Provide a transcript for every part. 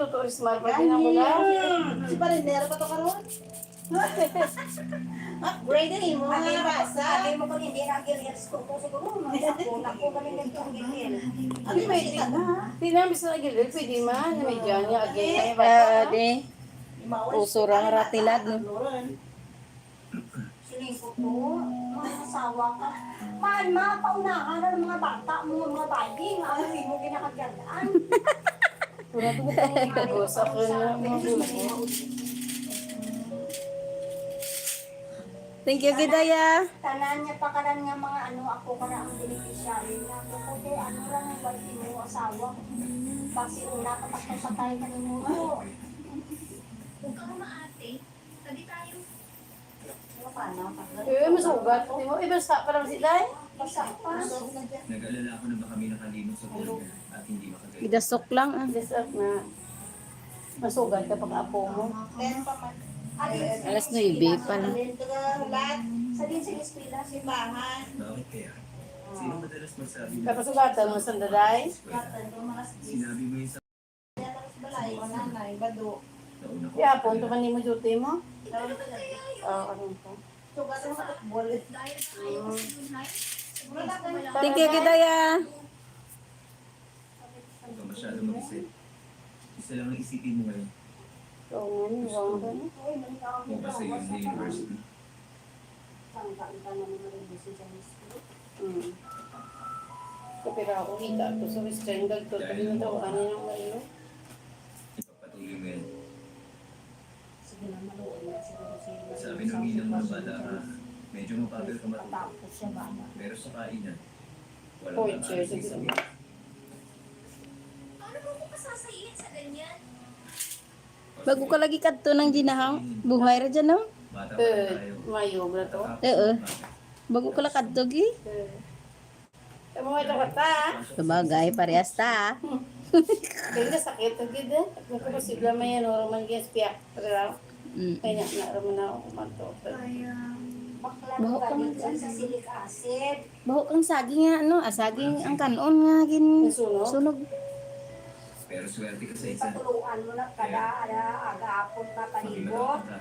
totoo smart pa din ako lang. Si Parindera pa to karon. Upgrade mo. Sabi mo kung hindi nag-gilgil ko siguro, masakuna ko kami nag-gilgil. Ano may kita na? Tinambis na gilid, pwede man. May dyan niya again. Di. Usura nga ratilad, no? Siling ko to, mga asawa ka. Man, paunahan ng mga bata mo, mga baby, nga hindi mo ginakagandaan. Busak ko na mga buko. Thank you, Gidaya. Tanan niya pa karan nga mga ano, ako para ang beneficiary niya. Ako de, ano lang ang baby mo, asawa. Kasi una, katakot-patay ka ni mo. Huwag kang maate. Tadi tayo. Ano pa, no? Masugat. Iba sa parang si Day. Basta pa. Nag-alala ako na baka may nakalimot sa tulog at hindi makagalit. Idasok lang, ah. Deserve na. Masugat kapag apo mo. Meron pa man. Alas 9 pala. Sa din sa eskwela, simbahan. Bakit kaya? Sino madalas magsabi na Kapag sugatan mo sa Day. Gatan ko mga sinabi mo yung sa balay, wala na, bado. nauna ko? Kaya punto ka ni mo duty mo. Ano ko? Tugas mo sa football. Dahil sa kayo sa Lunay, Thank you, Gidaya. Huwag ka masyado mag-isip. Isa lang ang isipin mo ngayon. So, ngayon, wrong ka na. Kung kasi yun sa university. Kapira ako kita to sa western gag to. Tabi mo daw, ano yung mayo? Ipagpatuloy mo yan. Sige na, maluoy na siguro sila. Sabi ng inang mga bata ka, medyo mapagal ka matuto. Tapos siya ba na? Pero sa kainan, walang Oy, aalis cheers. sa sabi. paano mo ko pasasayin sa ganyan? Bago ka lagi kadto ng ginahang. Buhay ra dyan, no? Bata pa lang tayo. Mayo na to. Oo. Bago ka lang kadto, gi. Kamu mo ito kata. Sabagay, parehas ta. Kaya ka sakit ang gid. Kung posible may ano, man gyes piyak. Pero kaya na raman ako kumanto. Bakla Baho ka ka man dyan sa silic acid. Baho kang saging nga, no? Saging ang kanon nga, gin. Nasunog? Sunog. Pero swerte ka sa isa. Patuluan mo na kada, aga-apon pa Maging palibot. matanda.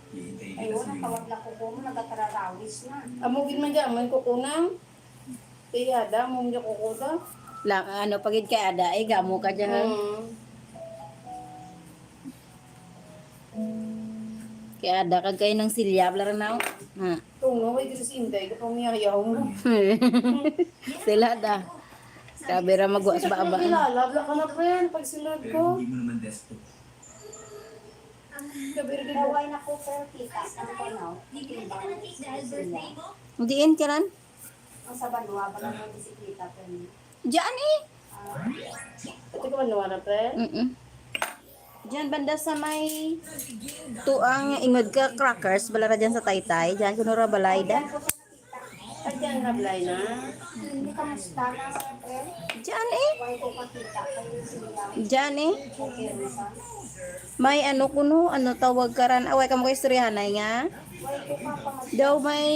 Hihintayin Ay, kita sa wala, iyo. tawag na kuko mo, nagkatararawis na. Amugin man dyan, man kukunang. Kaya da, mo mo kukuda. Lang, ano, pagid kay Ada, ay gamo ka dyan. Kay Ada, kag kayo ng silyab, larang na. Ha. Tungo, may dito si Inday. Kapag miyayaw mo. Sila da. Sabi ra magwas ba aba. Ilalabla ka na friend. Pag sinunod Pero ko. hindi mo naman desktop. Kabiri dito. Kaway na ko pero kita ang panaw. Bibili ka ng cake dahil birthday mo? Diin ka ran? Ang sa banwa, ba lang ang bisikleta pa niya. Diyan eh. Ito ka man nawara friend. Diyan banda sa may tuang ingod ka crackers bala ra dyan sa Taytay. Diyan kuno ra balay da. At yan nablay na. Hindi ka musta na sa friend. Diyan eh. Kaway ko pakita kayo siya. Diyan eh. Okay, Risa. May ano kuno, ano tawag karan. Away ka mo kay istoryahanay nga. Kaway ko pa pa Daw may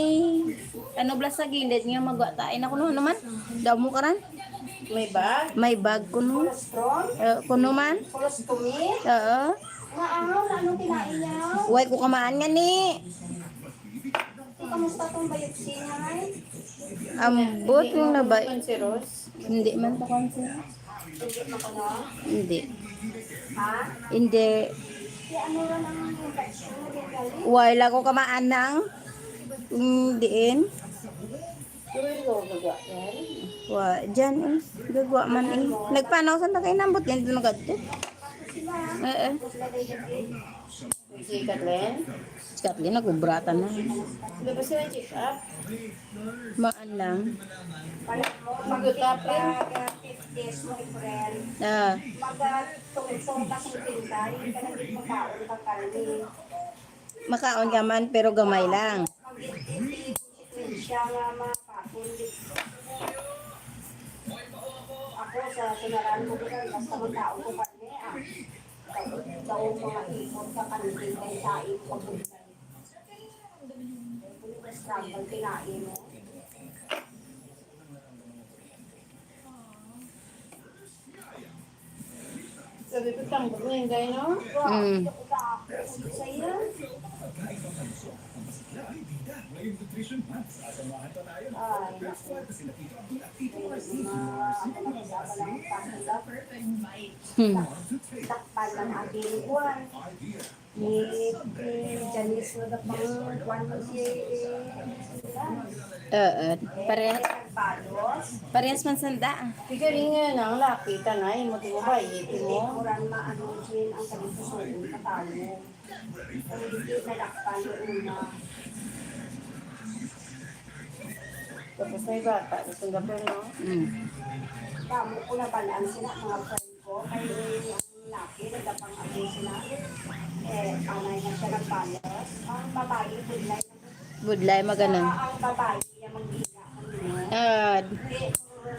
ano blas sa gilid nga magwa tayo na kuno ano man. Daw mo karan. May bag. May bag kuno. strong, Kuno man. colostomy. Oo. Naahaw na anong kinain niya. Uy, kukamaan nga ni. Kamusta tong biopsy niya ay? Ambot yung nabay. Ang si Rose. Hindi man pa konsi. Hindi mo ko na. Hindi. Ha? Hindi. Di ano rin ang infection na gingali? Wala ko kamaan ng diin. Pero ito ko gagawa. Wa, dyan eh. Gagwa man eh. Nagpanaw sa na kayo nambot yan dito nagadto. Oo. Si Kathleen. Si Kathleen nagkubratan na. Hindi ba sila check up? Maan lang. Mag-utap rin. 50 days mo April. Ah, Mag-tungtong kasing pinta, hindi ka naging makaon kang karni. makaon ka man pero gamay lang. Mag-ibig siya nga makakulit. Ako sa sinaran ko kita, basta magkaon ko karni ah. Daw mga ipon ka kanil kay sain pagbulan. Basta pag kinain mo. Sabi ko, tambok na yung gaya, no? Mm. Ako ka ako sa iyo. Ay, naku. Takpan ng ating buwan. Ni Janice na pang buwan mo si Parehas, Palos. parehas man sanda. Pigaling nga na, lapitan na, mo mo ba, itin mo. Muran maano din ang kalipusun katalo. Ang hindi nadakpan yung una. Tapos na yung bata, gusto nga pa, no? Mm. Damo ko na balaan sila mga friend ko. Kaya ang laki, nagdapang ako sila. Panay na siya ng palos. Ang babae, budlay. Budlay magana. Ang babae, yung mag-iga. Ah, Hindi,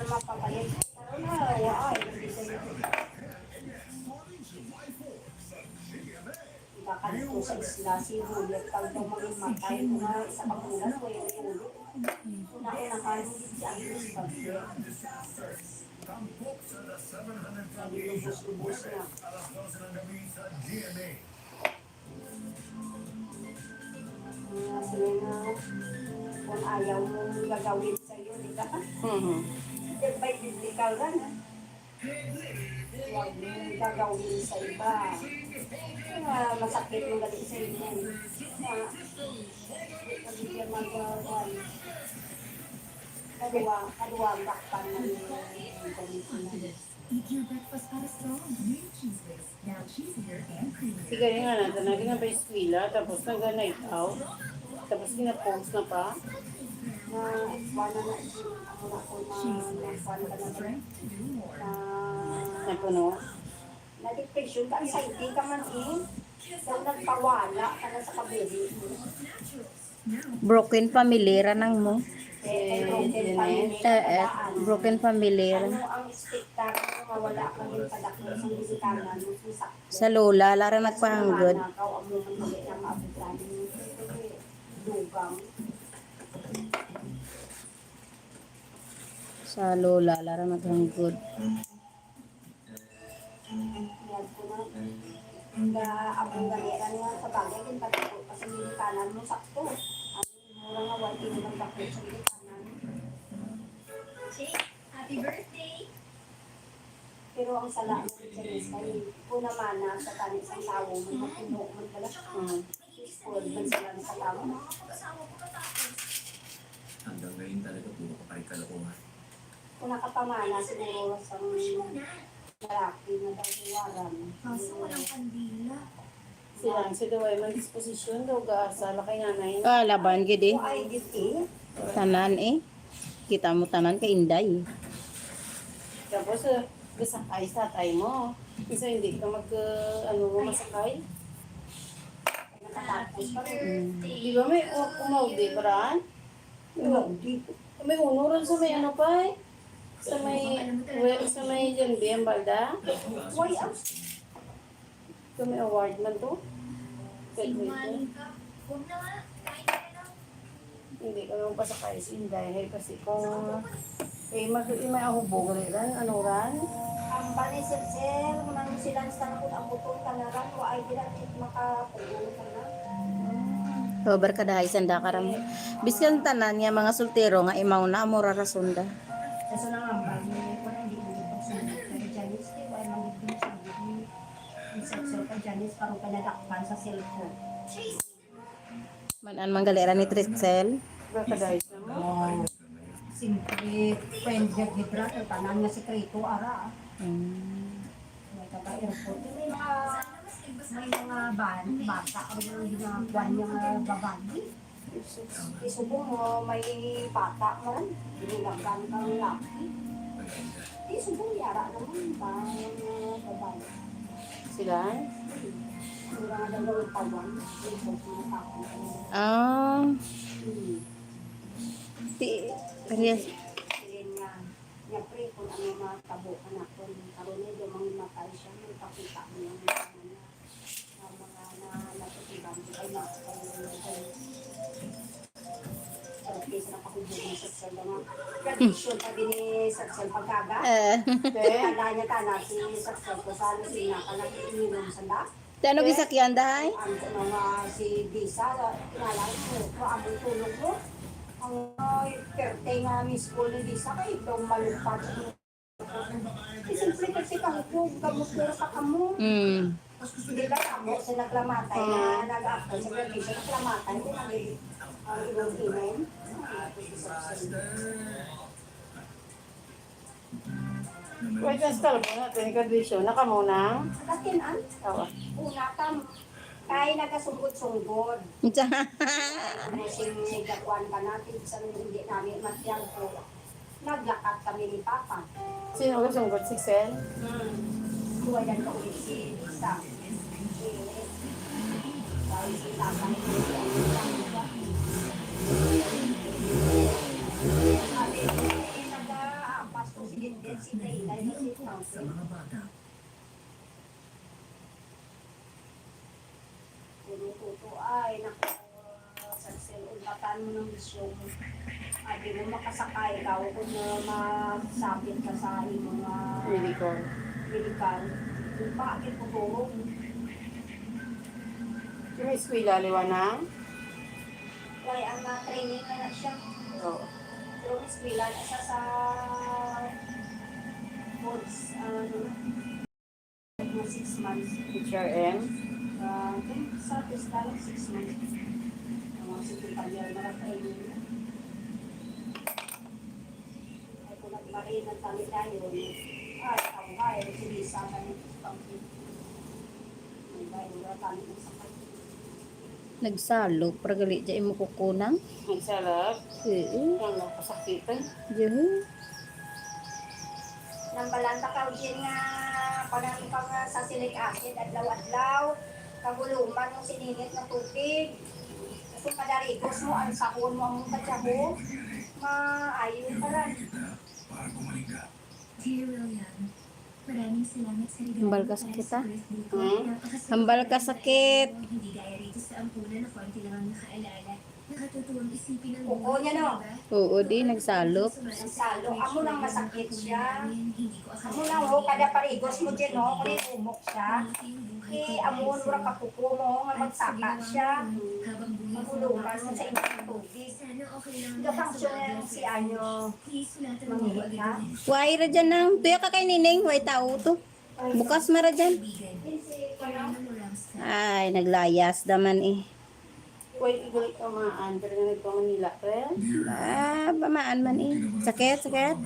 mapapalit. Pero na, ay, hindi sa'yo. Bakal ko sa isla, si Juliet, pag daw maging matay, kung nga isa pang ulan, ko yung ulo. Una-unang kanin, si Agnes Pagbe. Lubos-lubos na. Sila na, kung ayaw mong gagawin sa'yo, di ba? By biblical ka na. Huwag mong gagawin sa iba. Kaya masakit yung galing sa inyo. Pagigyan mag-gawan. Kaduwang dakpan ng commitment. Eat your breakfast para strong. New Cheese Whiz. Now cheesier and creamier. Pigaling nga na, tanagin na pa yung eskwela, tapos nag-night out. Tapos kina-post na pa. Na wala na ako na ko na ka na Strength to do more. Na puno. na-depression ka, anxiety ka man eh. Daw nagpawala ka na sa kabili mo. broken family ranang mo. Broken family, Broken family. ano ang expectation kung mawala ka rin padaklo sa bisitanan mo sa Sa lola, lara nagpahanggod. Ikaw ang mga muli na maabutan mo. Dugang. Sa lola, lara nagpahanggod. Yan ko na. Nga abong ganera nga sa bagay din pati ko kasi hindi kanan mo sakto. Ang mura nga wala din ng bakit sa hindi kanan. Jake, happy birthday! Pero ang sala mo sa isa ko naman na sa tanis ang tao mo magpuno man pala. School man sila sa tao. Kasama ko katapos. Hanggang ngayon talaga puro ka pa rin kalokohan. Kung nakapamana siguro sa lalaki na dahiwaran. Kaso walang kandila. Silang si Daway man disposisyon daw gaasala kay nanay. Ah, laban gid eh. Ay, dit eh. Tanan eh. Kita mo tanan kay Inday. Tapos gasakay sa tatay mo. Kasi hindi ka ano mo masakay. Nakatapos pa rin. Di ba may umawdi paraan? May unuran sa may ano pa eh. Sa may dyan biyang balda. Why out? Sa may award man to. Sinungaling ka. Huwag na nga. Kain ka na. Hindi ka naman pasakay sin dahil kasi kung may ahubog rin, ano ran? Ang bali sir, nang silang sa nakot ang butong kanaran, o ay direct makapulong ka na. Sober kadahay sanda karam. Biskan tanan niya mga sultero nga imaw na amora rasunda. Kasi nang ang bali, kung hindi mo ito sa mga Janice, di ba, ay magiging sa hindi. Isakso ka Janice, parang pinadakpan sa cellphone. Manan manggalera ni Trixel. Bakadahis na mo. Siyempre, friend niya gibra, tanan nga sekreto, ara. May kaka-airport. May mga bata, ang ginagawa niya nga babae. Isubong mo, may bata man, ginagawa kang laki. Isubong yara naman ba, babae. Sila? Sila nga daw ang tawang, isubong mga tao. Ah, ti Yes. Silin nga, niya pre, kung ano mga tabo anak ko, karoon niya yung mga matay siya, may pakita mo yung mga natutibang, ay tradition pa din ni Saksel pagkaga. Te, Kala niya kana si Saksel ko sana sinakalang ininom sa da. Ano gisakyan dahay? Ang mga si Disa, kinala ko, ang tulog ko. Ang birthday nga ni school ni Disa, kayo daw malupad. Siyempre kasi kami ko, gamot ko sa kamo. Hindi ka kamo sa naglamatay na nag-after sa birthday sa naglamatay. Hindi ang ibang inom. wait na stall mo natin, graduation. Naka muna. Katinan, Oo. una tam, kaya nagkasugod-sugod. Sing nagakuan ka natin sa hindi namin matiyang ko. Naglakad kami ni Papa. Sino gusto mong si Sel? Buwayan ko ulit si Lisa. Dahil si Papa ni nag-pasto si Lindet si Dayla si Francis. Tuto ay naku sa ulbatan mo ng bisyo mo. Di mo makasakay ka kung masabit ka sa mga Medical. medical. Bakit po turong? Yung eskwela, liwanang? Kaya ang training na siya. Oo. Pero mas pila na siya sa boards, mga 6 months. HRM? Sa pista lang 6 months. Ang mga secretary na training na. Ay kung nagmarin ang tali tayo, ang bayan, si Lisa na nito. Ang bayan, wala tali ng sakay. Nagsalo, pragali dyan mo kukunang. Ang sarap. Ang nakasakitan. Diyan. Nang balanta ka din nga panang pang sa silic acid adlaw-adlaw kaguluman ng siningit na tubig kung kadarigos mo ang sakon mo ang kadyaho maayon pa rin. Dear William, maraming salamat sa regalo Hambal ka para sakit, sa ah. birthday ko. Napakasarap Hambal ka ng sakit. regalo, Hindi gaya rito sa ampunan na konti lang ang nakaalala. Nakatutuwang isipin ang Oo niya, no? Oo, di, nagsalop. Salo, amo nang masakit siya. Hindi ko Amo nang ho kada parigos mo din no kung umok siya. Amo ra kapuko mo nga magsaka siya. Habang buhay Maguluman mo sa ibang tubig. Sana okay lang Ito function si ano Please, sulatan mo manghihit agad ka. ang Wai ra dyan nang. Tuya ka kay nining. Wai tao to. Bukas mara dyan. kaibigan. Si Karina Moramska. Ay, naglayas daman eh. Wait, igalik ka maan. Pero na nagpa Manila, friend. Pamaan man eh. Sakit, sakit.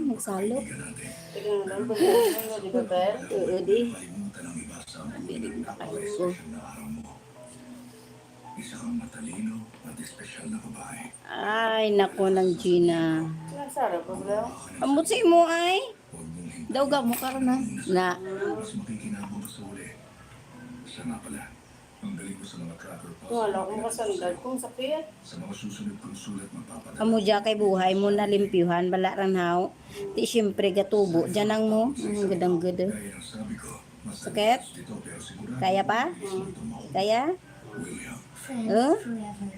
Nagsalo. Tignan lang, pwede na di ba, Pel? Oo, di. Bilig pa kayo ko. Ay, naku ng Gina. Ang sarap, bro. Amot sa imo ay. Daw ga mo karon na. Na. Siya nga pala. Ang galing ko sa mga tracker posts. Wala akong kasandal. Kung sakit. Sa mga susunod kong sulat magpapadala. Amo dya kay buhay mo na limpyuhan bala ran haw. Ti syempre gatubo dyan ang mo. Gadang gada. Gaya ng sabi ko, mas Sakit? dito pero sigurado. Kaya pa? Kaya? William, Friends Huh? forever.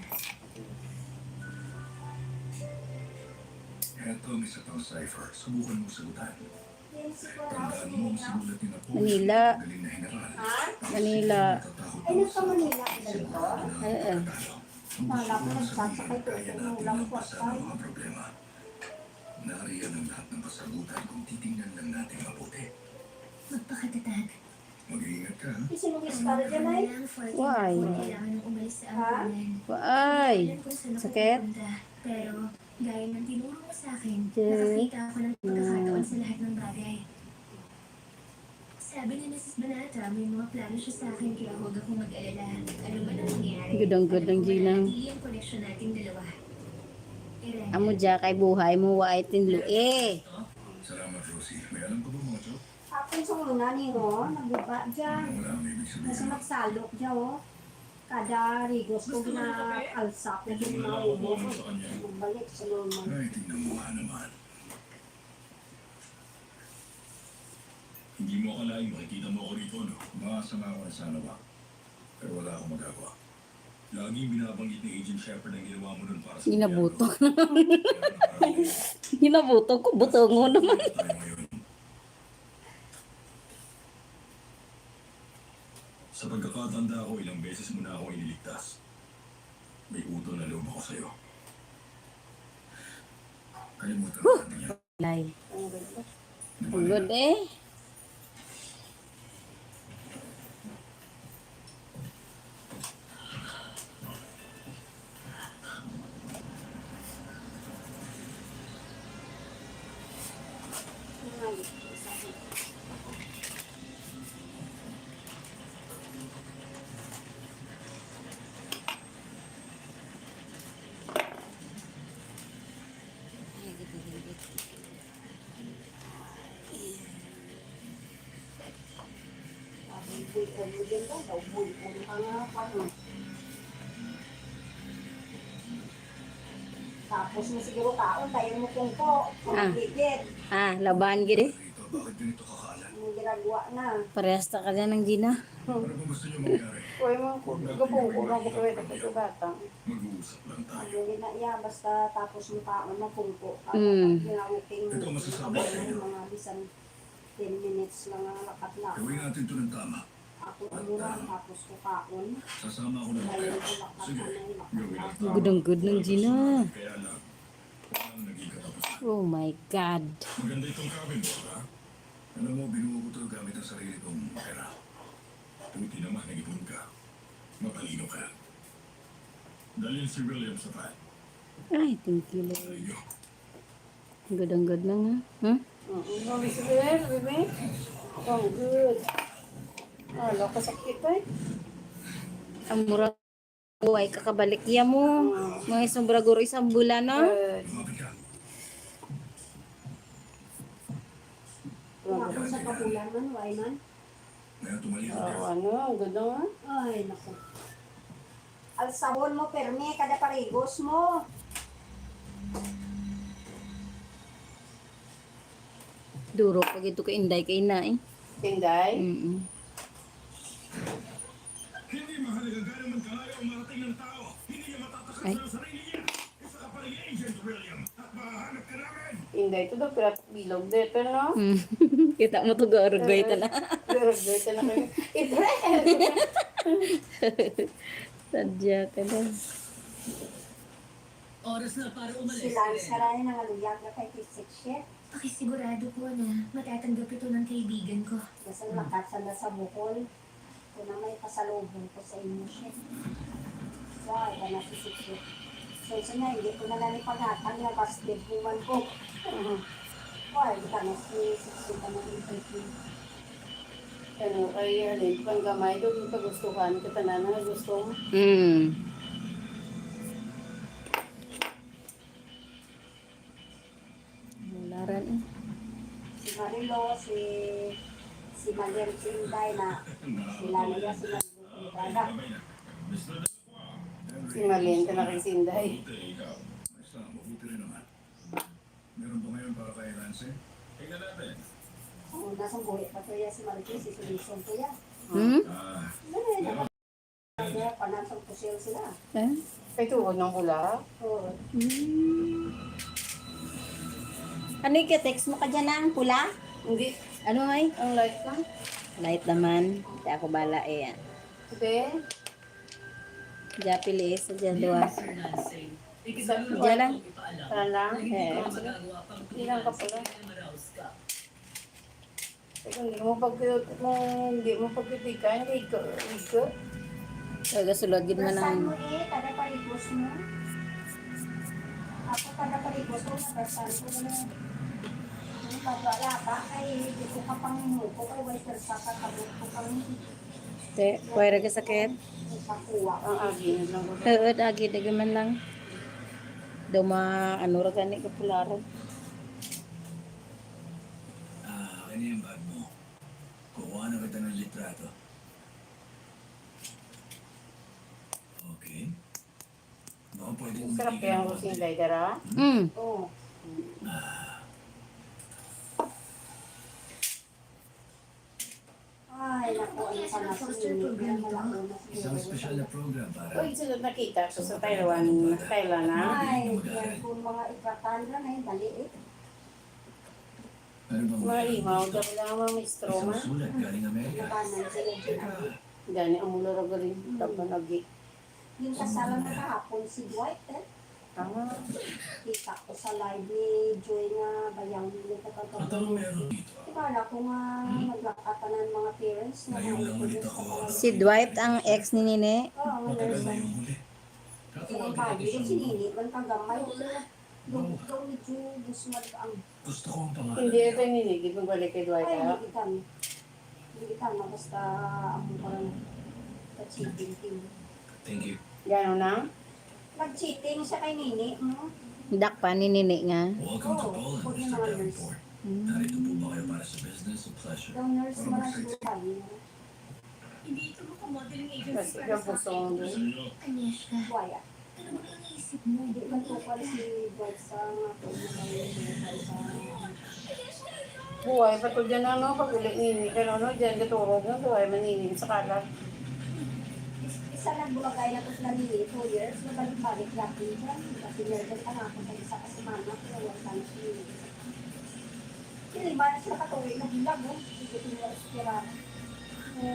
eto ang isa pang cipher. Subukan mo sagutan. Tandaan mo ang sinulat ni Napoleon. Manila. Galing na general. Manila. Ay nasa Manila ka dito. Ay, Wala ko nagsasakay ko Kaya kung natin ulang lampasan kwasay. ang mga problema. Nariyan ang lahat ng kasagutan kung titingnan lang natin mabuti. Magpakatatag. Mag-iingat ka, ha? Kasi nung iskala dyan ay Walang 14 Why? na kailangan ng umalis sa ampunan. Ay. Alam kung saan ako Sakit? pupunta, pero gaya ng tinuro mo sa akin, Sakit. nakakita ako ng pagkakataon sa lahat ng bagay. Sabi ni Mrs. Banata, may mga plano siya sa akin kaya huwag akong mag-alala. Ano man ang nangyari. Gudang-gudang, Gina. Manatili ang connection nating dalawa. Irene. Amo dya kay buhay mo wa ay tinlo eh. Salamat, Rosie. May alam ko ba mga joke? Apon sa una ni Ro, naguba dyan. Wala ang ibig Kasi sabihin. magsalok dyan oh. Kada rigos ko ginaalsa ko ginaubos. Magbalik sa normal. Ay, tingnan mo nga naman. Hindi mo akalaing makikita mo ako rito, no? Makasama ako na sana ba? Pero wala akong magagawa. Laging binabanggit ni Agent Shepard ang ginawa mo nun para sa Ginabutok. gobyerno. Pero nakarating Ginabuto ko, butongo naman. tayo ngayon. Sa pagkakatanda ko, ilang beses mo na ako iniligtas. May utol na loob ako sa'yo. Kalimutan natin yan. Lay. Ang ganda. Ang good eh. Buy-buy mo din ba? Buy-buy ka nga pa no. Tapos mo siguro taon, tayo mo kung po. Ah. Gigit. Laban gini. Rito, bakit ganito kakalat? Ang ginagawa na. Parehas ta ka dyan ng Gina. Ano ba gusto niyo mangyari? Uy, mga gapong ko, mga kapawit ako sa bata. Mag-uusap lang tayo. Hindi na iya, basta tapos mo taon na pungko. Ginawuking Ito ang masasabi sa inyo. mga bisan 10 minutes lang ang lakat na. Gawin natin ito ng tama. Ako ano lang, tapos ko kaon. Sasama ako ng Dahil kayo. ko lakat Sige, na yung gawin lakat ang na. tama. Gudong-good ng Gina. Kaya lang, walang naging katapusan. Oh my God. Maganda itong cabin mo, ha? Alam mo, binuo ko ito gamit ang sarili kong pera. Buti naman, nag-ipon ka. Matalino ka. Dalhin si William sa file. Ay, thank you, Lord. Tayo. Good na nga. Huh? Ang bisabihin, baby. Oh, good. Ala, kasakit eh. Ang mura buhay kakabalik ya mo. Mga isang braguro isang bulan na. Good. Lumapit ka. Ako sa kapulan man, why man? Ngayon tumalino Oh, ka. ano, ang ganda nga. Ay, naku. Al sabon mo, perme, kada parigos mo. Duro pag ito ka inday kay na eh. Tinday. Hindi mahalaga gano'n man kalayo ang marating ng tao. Hindi niya matatakas Ay. ng sarili niya. Isa ka pa rin Agent William. At mahanap ka namin. Tinday ito daw, pero bilog dito, no? Kita mo to gargoy ta na. Pero dito na kayo. Ibrahim! Sadya ka na. Silang sarayan ng aluyag na kay Kisik Chef. Pakisigurado ko na matatanggap ito ng kaibigan ko. Basta lakat sa nasa bukol. Kung na may pasalubong ko sa inyo, Chef. Wow, ba na si Chef. So, na, hindi ko na nalipaghatang na basket buwan ko. Wow, hindi ka na si Chef ka na interview. Ano, kay Arlene, pang gamay doon, yung kagustuhan, katanan na gusto mo. Mularan eh. Si Marilo, si Maler, si Inday na sila nila si Marilo. Si Marlene, ka na kay Sinday. Buti, ikaw. Basta, mabuti rin naman. Meron ba ngayon para kay Lance? Tingnan natin. Kung nasang buhay pa to yan si Marilo, si Sulisong to yan. Ah, Kaya panasang pusil sila. Eh? Kay tuhod ng pula. Oo. Ano yung text mo ka dyan na ang pula? Hindi, Ano ay? ang light lang. Light naman. Hindi ako bala eh. Hindi. Japilis. Diyan doon. Diyan lang. Para lang. Eh. Hindi lang ka pala. Kung hindi mo pagpitikan, hindi ka. Kaya sulod gid man Basan ang mo kada paligos mo. Ako kada paligos ko, basan ko na. Ang pagwala pa, ay hindi ko kapanginuko, ay waiter sa kakabot ko kami. te. Kuya ka sakit. Pakuha. Ang agi na lang. Oo, agi dagi man lang. Daw ano ra gani ka pularan. ano yung bag mo? Kukuha na kita ng litrato. Okay. Baka pwede Sarap kaya ang Sinday, dara. Oo. Ay, ako ano sa nasunod. Isang espesyal na program para Uy, sunod nakita ko sa Thailand na. Ay, yan kung mga ikatanda na yun, dali eh. ano bang Mga imaw, dapat lang mga may isang stroma. sulat galing Amerika. Kanan sila dyan. Gani ang mula rin galing. Tapos nagi. Yung kasalan na kahapon si Dwight eh. Ah, Kita ko sa live ni Joy na bayang nila At kakatawa. anong meron dito? Kala ko nga maglakatanan mga parents na Ngayon lang ulit ako. Si Dwight ang ex ni Nene. Oo, nga Matagal nurse. na yung huli. Yung bago yung sinini, ang kagamay. Ikaw ni Joy, Guzman ang Gusto ko ang pangalan hindi niya. ito ninigid mo balik kay Dwight. ay, ah. hindi kami. Hindi kami, basta ako parang ka-cheating team. Thank you. Gano'n na? Nag-cheating siya kay Nini. Dakpa ni Nene nga. Welcome to Oo, Poland, huwag niyo Mr. naman Davenport. Narito po ba kayo para sa business o pleasure? Daw nurse mo lang siguro tayo. Hindi ito mo modeling Kasi agency ikaw para sa gusto mong Sa doon. inyo. Agnieszka. Buwaya. Ano bang iniisip mo? Hindi man tukal si Dwight sa mga sa Buhay, pato dyan ano, pag ulit nini. Kaya ano, dyan katurog na buhay, maninim sa kalat. isa lang bulagay na to sila Nini, 2 years, nabalik-balik natin dyan. Kasi meron pa nga ako sa isa kasi mama, kaya wala tayo si Nini. Hindi ba na sila katuloy na bilang, no? Hindi ko tinira.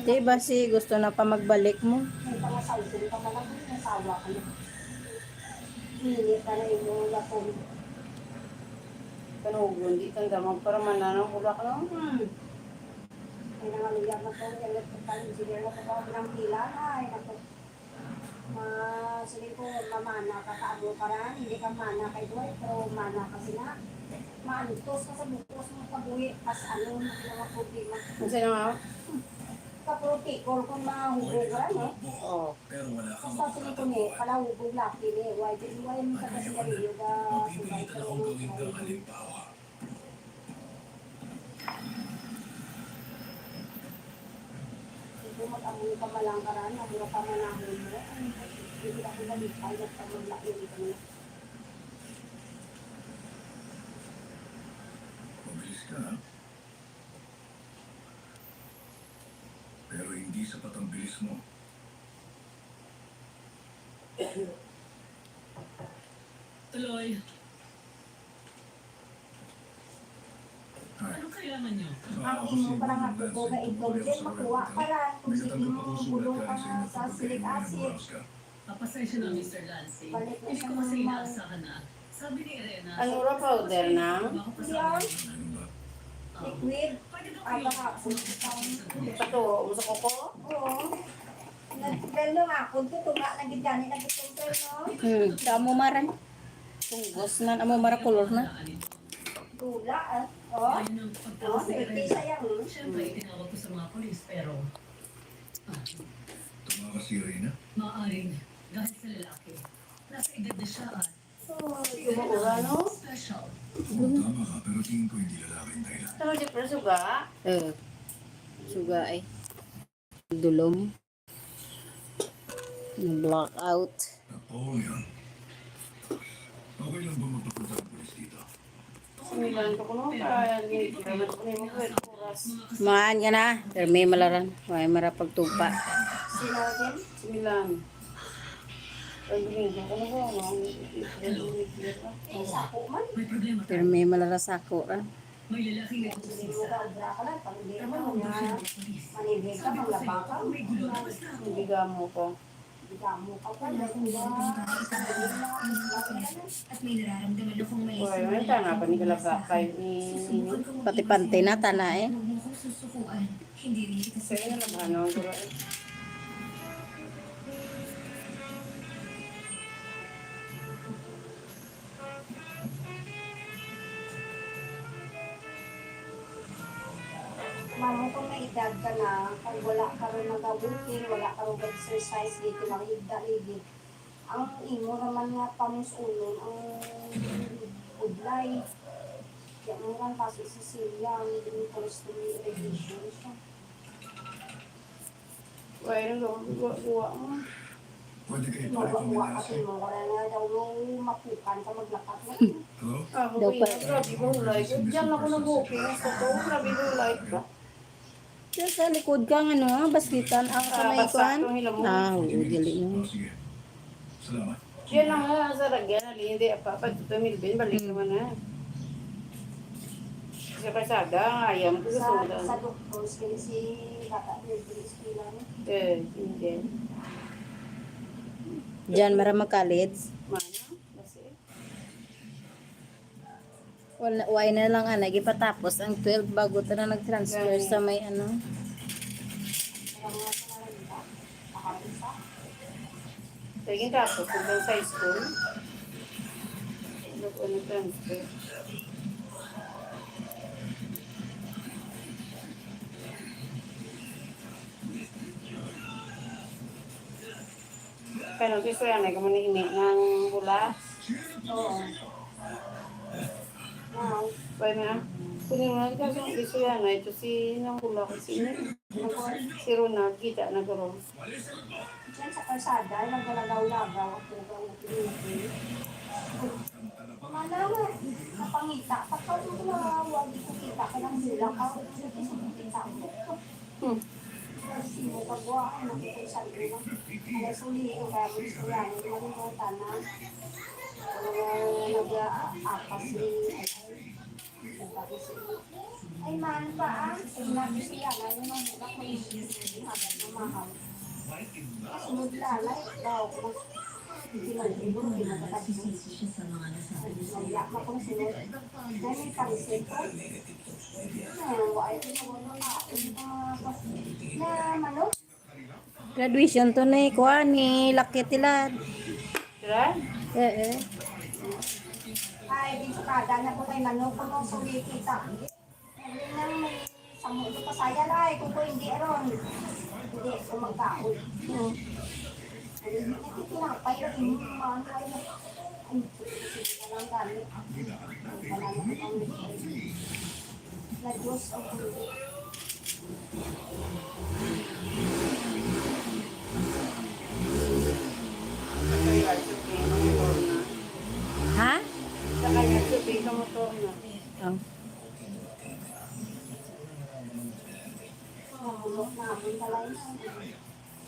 Diba si gusto na pa magbalik mo? May pangasawsin ka malang, nasawa ka na. Nini ka na yung mga lapong. Kanugon, di tanda para mananang ulak na. May nangaluyan na po, electrical engineer na po ng pila. Ay, naku. Sige po, mamana ka kaano ka rin. Hindi ka mana kay Dwight, pero mana ka sila. Maantos ka sa bukos mo kabuhi. As ano, mga problema. Kasi na nga, Kaprotikol kung mahubog ka rin, eh. oh. Pero wala kang Basta sige po ni, palahubog laki ni. Why mo sa kasigarilyo ka subay Mapipilitan akong gawin kang halimbawa. Kung mag-amoy ka malang ka rin, nabura ka manahon mo. Hindi ako nalipay, nagpamulaki dito na. Mabilis ka, ha? Pero hindi sapat ang bilis mo. Tuloy, Ay, anong kailangan niyo? Ang imo parang ako ko ga ito, din makuha ka rin. Kung May sige natanggap mo, akong sulat bulong ka galing sa na inyo sa kapag silic kayo acid. naburas ka. Papasensya na, Mr. Lansing. Balik na Hindi siya ko kasi normal. inaasahan na. Sabi ni Elena, Ano ra powder na? baka pa sa Yan. Ano ba? Liquid. Pwede daw Ah, kayo. baka ako. Paturo mo sa koko? Oo. Nag-trend nga ako. Tutunga na gidani na gitong no? Kamu maran. Tunggos na, amo mara color na. Gula ah. Oh. Ayun ang Oh, pagtawag ni safety Elena. sayang. Siyempre, tinawag ko sa mga polis, pero Tumakas si Reyna? maaaring dahil sa lalaki. Nasa edad na siya at Oh, tumura no? special. Oo, tama ka, pero tingin ko hindi lalaki ang dahilan. Ano di preso ba? Suga ay. Dulong. Blackout. Napoleon. Okay lang ba magpapunta ang polis dito? Similan ko no, kaya hindi ko naman ko nimo kwet oras. Maan ka na. Pero may malaran. May mara pagtupa. Sino din? Similan. Ay, hindi ko na ba? Eh, sako man. May problema Pero tayo. may malara sako ra. May lalaking Hindi nagsusisa. mo ka ubra ka lang. Pag hindi Trabaho mo daw na siya ng polis. manibig ka, Sabi ko maglaba sa'yo, ka. may gulo na basta. Hindi gamo ko. Hindi ka mo ka pa. Dahil ba? At may nararamdaman akong may Uy, may tanga pa ni Kalabak kay ni Nini. Pati pante na tana eh. Huwag mo akong susukuan. Hindi rin kita Sa'yo na lang ano, guro. Mamo kung may edad ka na, kung wala ka rin nag-working, wala ka rin exercise dito, nakigda-ligid. Ang imo naman nga pamusunon, ang udlay. Yan mo lang kasi Cecilia, ang colostomy revision siya. Uy, ano gawa mo? Pwede kayo Mabakuha pare-kombinasi. kasi mo, wala na daw nung mapukan ka maglakat na. Hello? Ako Daw ko pa- grabe ko hulay ko. Diyan ako nag-booking sa to, grabe ko hulay ko. Diyan sa likod ka, ano, baslitan, ang sa may basta kuan. itong hilam mo. Dili yun. Sige. Salamat. Yan lang nga sa ragyan. Hindi, apa, ito Milvin, balik naman na. Sa kasada, ayam ko Sa gusto doktor, si Tata Milvin lang. hindi. Diyan, maraming college. Mana? Kasi, Why na lang, ipatapos ang 12 bago ta na nag-transfer sa may ano. sige tapos, hanggang sa school. Ano transfer? Kaya gusto yan, ay kamanini ng hula. Oo. Wow. Pwede na. Kunin mo na kasi ang gusto yan. Ito si nang hula ko si Ronald. Kita na gano'n. Diyan sa kalsada, naglalagaw-lagaw ako ng pinipin. Pamana mo, napangita. Pagkakot na, wali ko kita ka ng hula ka. Kita ko. Kasi mo kagwaan, nakikisan ko lang. Kaya suli ko, kaya gusto yan. Malimutan na. Nag-aapas ni ay man pa ah. Sinabi siya na yun ang mula ko yung hanggang na mahal. Kasunod lalay daw ko. Hindi man ibo, hindi nakatapos. Naiyak na kong sunod. Dahil may pansin ko. Ay, tinawala na manok. Graduation to na kuan ni Lakit Tilad. Sila? Ay, di sa kada na po kay manok ko nung suli kita. Hindi nang may samudo pa saya na kung ko hindi aron. Hindi, sumagkaon. Hindi tinapay rin yung mga ay na. Ay, sige lang gamit. Wala na ko kami. Lagos o kulit. Kaya supi ng motor na. Ha? Sa kanya supi ng motor na. Oh. Mahulog namin talay na.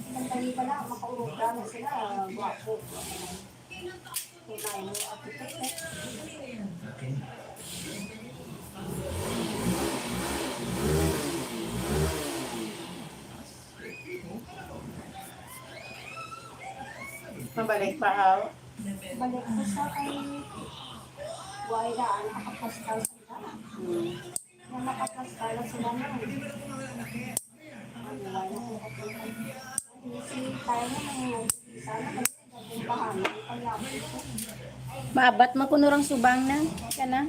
Sandali pala, makaurog na sila. Guwapo. Kinain mo at ipit. Mabalik pa ako. Balik ko sa kay Wairaan, nakapastal sila. Nung nakapastal sila na. Hindi tayo na may sana may bahan. Paglabi ko. Maabat mo kuno rang subang na. Kana.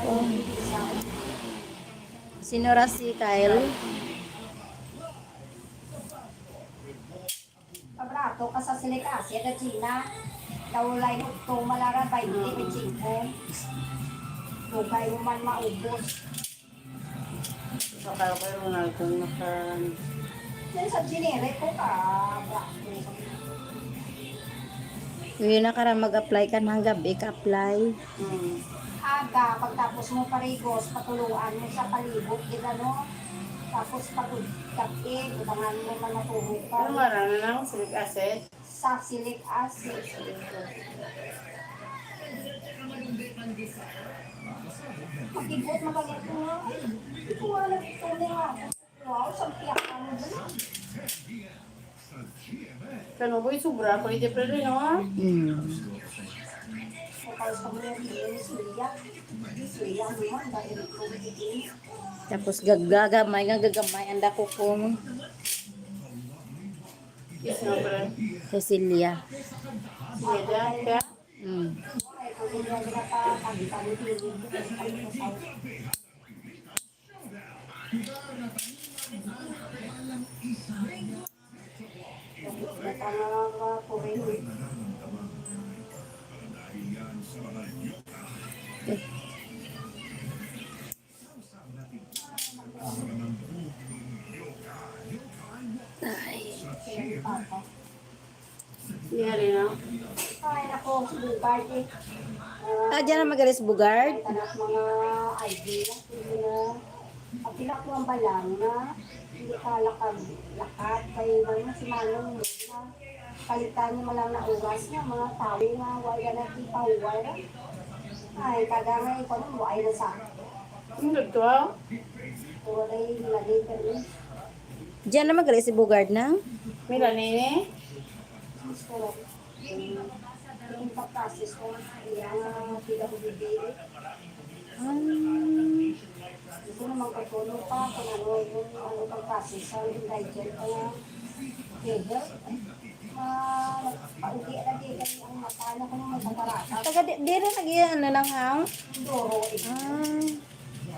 Oh. Sinura si Kyle. Pabrato ka sa silikasi at Gina. Daulay mo ito malara 20 at 5. Lugay mo man maubos. So kaya kayo Ronald kung naka... Yan sa generic ko ka, brato. Yun na kara mag-apply ka ng gabi ka-apply. Aga, pagtapos mo parigos, patuluan mo sa palibot, di ano? Tapos pagkapit, utangan mo man natulog ka. Ano marana lang, silic acid? Salicylic acid. Pag-ibot, magalit mo nga. Hindi ko nga nagtuloy nga. Wow, sampiyak ka mo ba? Kano boy, sobra ko iti pero no? Kapag sa mga hindi suya. Suya mo man, dahil ito hindi. Tapos gagamay ang dako kong Yes, no, pero... Cecilia. Sige dyan, kaya... Ay, kung hindi na nakakagitalit, hindi ko sa Sige rin, no? ay, nako, bugard eh. Dyan na magalis Bugard. Tanak mga idea, hindi na Pinakuha ba lang na hindi kalakad kay mga si Manong na kalitan niya malang na ugas niya, mga tao nga, wala na tipahuway na. Ay, kada nga ikaw na, wala na sa akin. Hindi to ah. Puro na yung nilagay ka rin. Diyan naman gali si Bugard na. Mila nini. Pero, yung pagkasis ko, yung PWD, gusto naman katulong pa kung ano yung pagkasis sa indigent ko na kegel. Pauti-lagi kayo ang mata na kung may katarata. Taga di rin nag-iyan ano lang hang. Doro,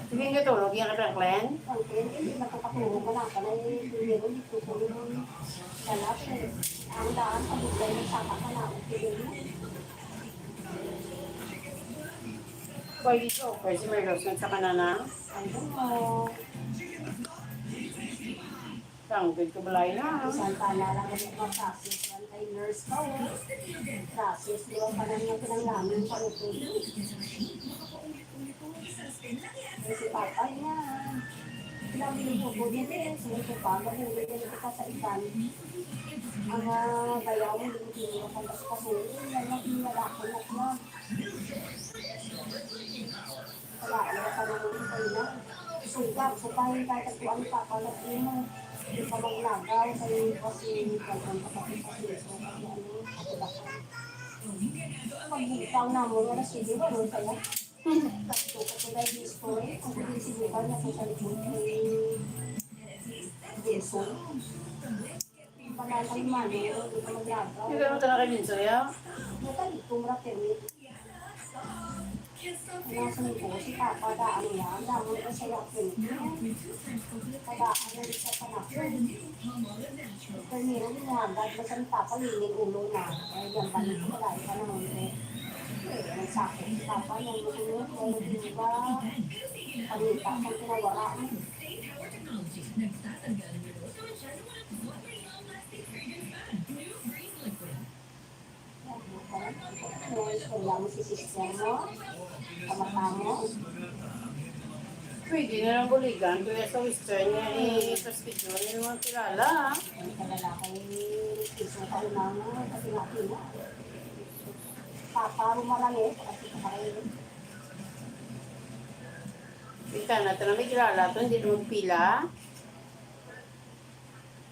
Sige nga tulog yung kaklen. ang hindi nakakatulong ka na ka na yung hindi tutulong mo. Kaya ang daan sa bugay ng saka ka na, okay mo. Pwede ito. Pwede may lotion sa kanana. Ano mo, Tanggit ko balay na. isang tala lang ang mga process, one kay nurse ka, process, di ba pa lang yung pinanglamin pa ito. Kasi patay niya. Ilang minuto din din, sige pa, mabuhay din kita sa ikan. Ang bayaw mo, hindi mo pagkasuhin, yan ang pinalaki na siya. Wala, wala pa naman ito na. Sugap, supahin kahit at kuwan pa, palagin mo. Hindi pa maglagaw, kayo kasi kailan kapatid kasi so, ano, kapulakan. Pag-bukang na mo, wala sige, wala sa'yo. Tapos ko tulad yung story, kung hindi sinukan na sa likod kay Jason. Panatay man, hindi pa maglagaw. Hindi ka naman talaga minso ya. Natalik kong ratermit. Nasa nito, si Papa, daan niya, damo na siya yakin. Kadaan na siya panakon. Pero meron din nga, dahil ba sa Papa, linig ulo na. Kaya yan pa nito, wala ka naman eh. Nagsakit si Papa, nung ulo, kaya hindi ba, panita sa pinawala mo. Kaya mo si sister mo, kamata mo. Pwede na lang buligan. Kaya sa western niya eh, sa schedule niya naman kilala. Ang kalalaki, isang kalimang mo, kasi nakina. Papa, rumarami, kasi kakain. Ika na ito na may kilala ito, hindi naman pila.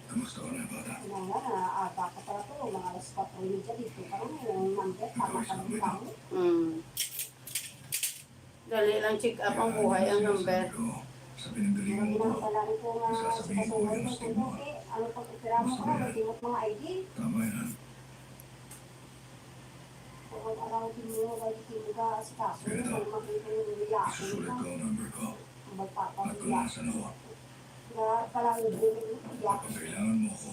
Kamusta ka na, bata? Ano nga, ata ka pala to, mga alas 4 media dito. Parang yung Monday, tama ka lang lang. Dali lang check up ang buhay, ang number. Sa pinanggalingan Meron mo din ko, pala ito nga sa kasunod mo, kung okay, ano pag itira mo ka, magdimot mga ID. tama yan. Kung araw din mo, wali din ka sa kaso, kung makita yung nilakin Isusulit ka, ko ang number ko. ang magpapaliyak. Nagkalasan ako. Kaya pala yung nilakin. Kung kailangan mo ako,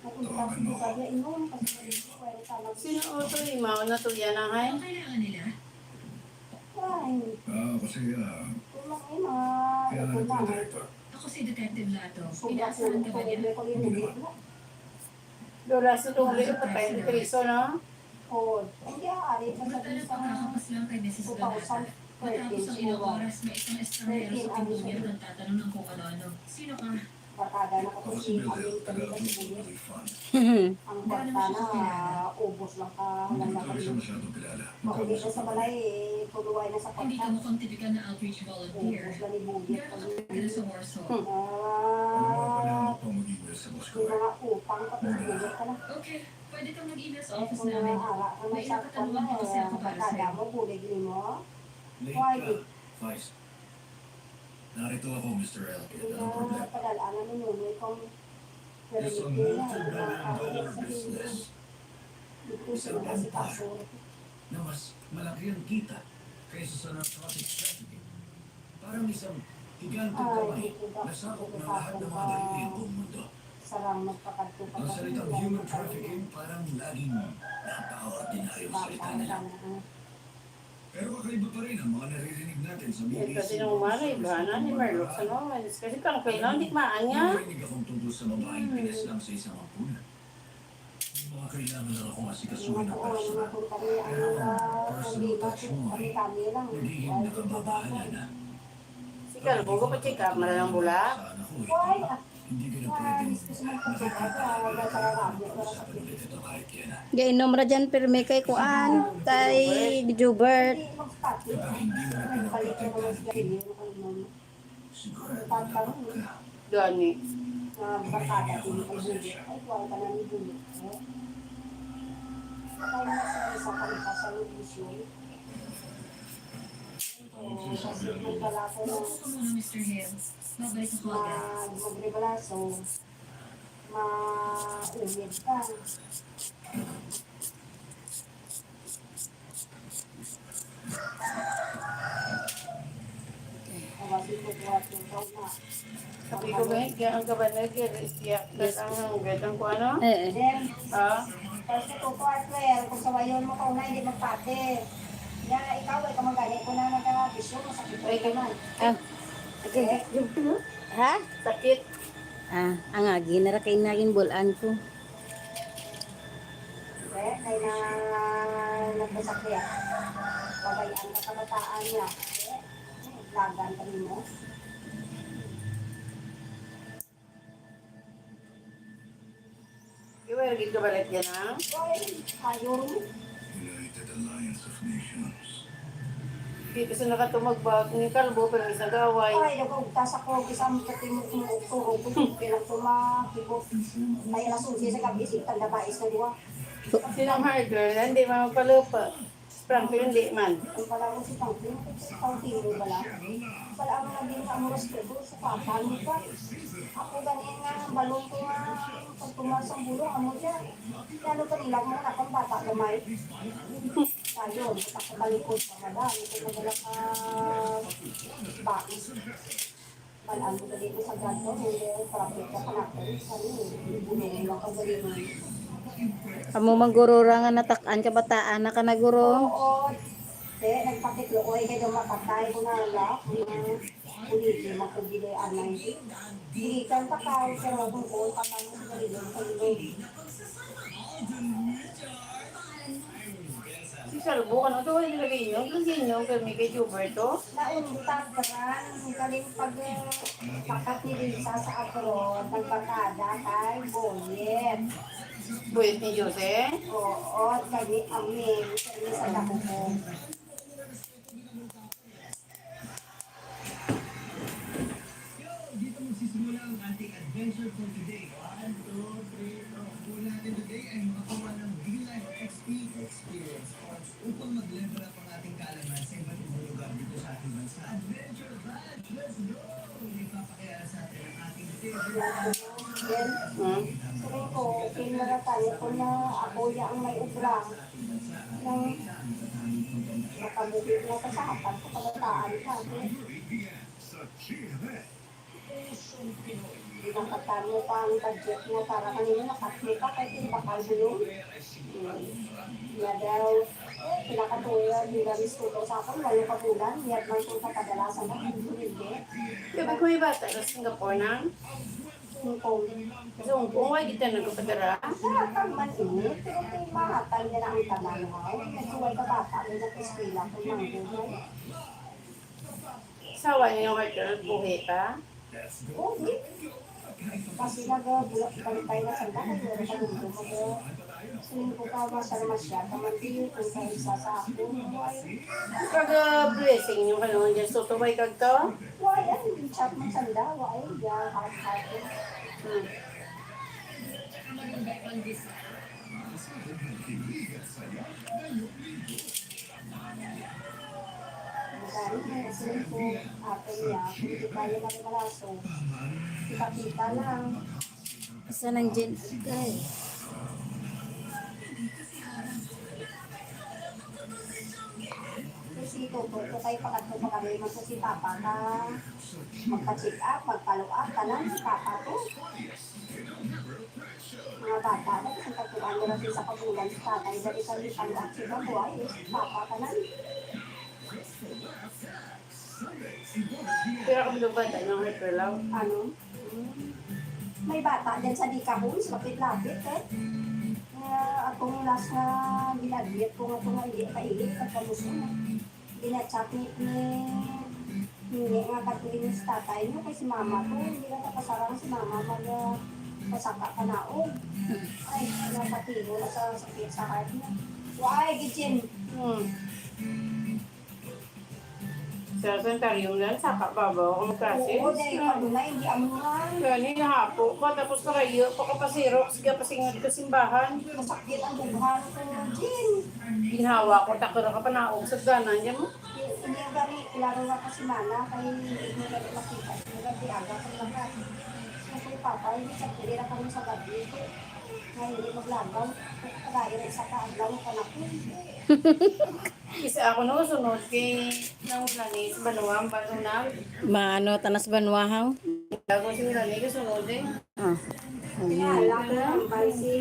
Napunta ko sa kanya inom, kasi pwede ka mag- Sino ito eh, mauna to yan ang hay? Ang kailangan nila? Ay, kasi tulak eh, mga kailangan napunta ko na. director. Ako si Detective Lato. Sobrang Inaasahan ka ba tulog niya? ko yung nilip na. Dola sa tungli, patay ni Criso, no? Oo, hindi ari pa sa Brutal na sa pagkakapas lang kay Mrs. Galata. 2013 Matapos ang ilang siguro. oras, may isang estranghero sa tibuyan ng tatanong ng kung ano-ano. Sino ka? Barkada na Ako kasi si Bill, amin kami taga kasi Community Fund. ang kwarta na ubos lang ka lang Hindi na ko rin siya kami. masyadong kilala. Mauli na sa balay, tuluway na sa Hindi kwarta. ka mukhang tipikal na outreach volunteer. Ubos na ni Bugit. Gano'n ka na sa Warsaw? Ano nga pala Ah, ako mag-email sa boss ko yung eh. mga upang tapos Bugit ka na. Okay, pwede kang mag-email sa Eh, office kung namin. ara ka na May sa ilang katanungan pa kasi ako para barkada sa'yo. mo, bulig mo. Late Why? ka, Vice. Narito ako, Mr. Elkins. Anong Kaya problema? padalaan na nunoy kung It's a multi-billion-dollar business Isang kasi kaso. na mas malaki ang kita kaysa sa narcotics trafficking. Parang isang higanteng kamay na sakop ng lahat ng mga daliri ng buong mundo. Sarang magpakadto pa Ang salitang human trafficking parang laging napaka-ordinaryo salita nila. Pero kakaiba pa rin ang mga naririnig natin sa Eh, BBC. kasi nung umana, ibahanan ni Marlok sa noon. Kasi parang kailan, di maan niya. Narinig akong tungkol sa babaeng pinaslang sa isang ampuna. May mga kailangan lang akong asikasuhin ng personal. Kami lang. Nagiging nakababahala na. Kalbo ko pa check up, malalang bulak. Sana ko eh. Why? Hindi ka na Ah, pwedeng gusto mo pa-check up. Wala sa rarami. Wala sa ulit ito kahit kailan. Gainom ra dyan pirmi kay kuan, kay Jubert. Hindi mag-stop. Hindi mo na Balik mo naman sa ganyan. sigurado Tantanong. Gani. Barkada din ang bulit. Ay, wala ka na ni bulit. Kaya nasa kami pa sa Luisyon. Kasi may pala ko na Gusto mo na, Mr. Hill. Babalik ako agad. magribalaso, ma-umid ka. Kawasin ko buhat yung taon na. Sabi ko ba, kaya ang kabanag, kaya ang gatang ko ano? Then, Ah, tapos ito po hardware, kung sa wayon mo ka una, hindi magpate. Yan, ikaw ay kamagaya ko na nagka-bisyo, masakit ay ka man. Ah, ha? sakit. Ang agi na ra kay naging bulan ko. Kaya na nagkasakya. Pagayaan ka kabataan niya. Lagan ka mo. Di ba, lagi ka balik yan ha? Ayaw mo. United Alliance of Nations. Dito sa nakatumag ba, ni Kalbo, pero isang gaway. Ay, nagkagtas ako, isang katimok mo uturo ko, pinagtumakibot. May alasusi sa kabisip, tanda bais na diwa. Sinang harder, hindi mapalupa. Franklin, hindi man. Ang pala ko si Tangkin, Tangkin bala. Pala ang naging amuras ko doon sa kapal ka. Ako ganyan nga, balong ko nga, pag tumas ang bulong, amo siya. Lalo ka nila mo na kang bata gamay. Tayo, nakakabalikod sa madami. Ito madala ka bais. Palaan mo ka dito sa ganto, hindi parapit ka panakon. Saan yun, bulong lang kang galingan. Amo manggurura nga natakan kabataan na ka na guro. Oo. Nagpakitlo, oy, kayo makatay ko na lang. Uliti, makagili anay. Dilitan pa ka, pero kung ko, kapag mo sa galilong, kalilong. Si Kalbo, ano to? Hindi lagay nyo? Kasi nyo, kami kay Gilberto. Nauntag ka ran, kaling pag pakat ni Lisa sa abroad, nagbarkada kay Boyet. Buwit ni Jose. Oo, kami amin, kami sa dako ko. Dito magsisimula ang ating adventure for today. 1, 2, 3, 4. Ang goal natin today ay makakuha ng real life XP experience points upang mag-level up ang ating kaalaman sa iba't ibang lugar dito sa ating bansa. Adventure Badge! Let's go! Ipapakilala sa atin ang ating favorite. Then, sabi ko, kinaratan ko na ako ang may ubra. Nang nakabukit na kasahapan ko kabataan ka. Nakatan mo pa ang budget mo para kanina nakatli ka kahit yung bakal mo yun. Niya daw, pinakatuya, di na risto sa akin, wala pa bulan, niya man kung kadalasan na, hindi. Sabi ko may bata sa Singapore na. Yung kong, Kasi kung why kita nagpapadara. Mahatag man init, pero kung mahatag niya na ang tananaw, nagsuway ka bata, may nag-eskwila kung mangguhay. Sawa niya yung heart buhay pa. Oo, kasi nag-bantay na sanda, nag-wala ka nito, mag-swing ko ka, masala masya, kamantiyo, kung sa isa sa ako, Pag blessing yung kanon dyan, so tumay kag to. why, ano, chat mo sanda, why, yan, heart-heart. Magkari na swing ko, ato niya, kung hindi kaya mag-malaso, kita-kita lang. Isa ng gin. Ay. Kasi ito tayo pakatlo pa kami, si Papa ka, magpa-check up, mag-follow up, tanan si Papa to. Mga bata na, kasi tatuan nila siya sa kabulan sa tatay, dahil sa lipandak sila buhay, si Papa tanan. Pero kung lubata yung heart lang. Ano? May bata dyan sa Dikahon, lapit-lapit eh. Atong last na ginagiyat ko nga itong hindi kailit at kamusta na. Ginachat ni Hindi nga katuloy si tatay mo, kasi si mama ko, hindi na tapasarang si mama pasaka ka na o. Ay, napatigo na sa sakit sa heart niya. Why, Gitsin? Sa sanitarium lang, saka babaw ako magkasi. Oo, dahil pa doon na, hindi amuhan. Gani, nahapo ko. Tapos nakayo ko kapasiro. Sige, pasingod ko simbahan. Masakit ang bubuhan ko, Jin. Ginawa ko, takot ka pa naog sa ganan niya mo. Hindi ang gari, klaro na kasi mana, kaya hindi mo na makita. Hindi na di aga sa lahat. Siyempre, papa, hindi sa pili na kami sa gabi. Ngayon, hindi maglagaw. Kaya rin sa kaaglaw ka na po. Isa ako nung sunod kay nang planis, banuang, banunang. Maano tanas banwahaw. Bago si Milani, kasunod eh. Ah. Kaya lang, si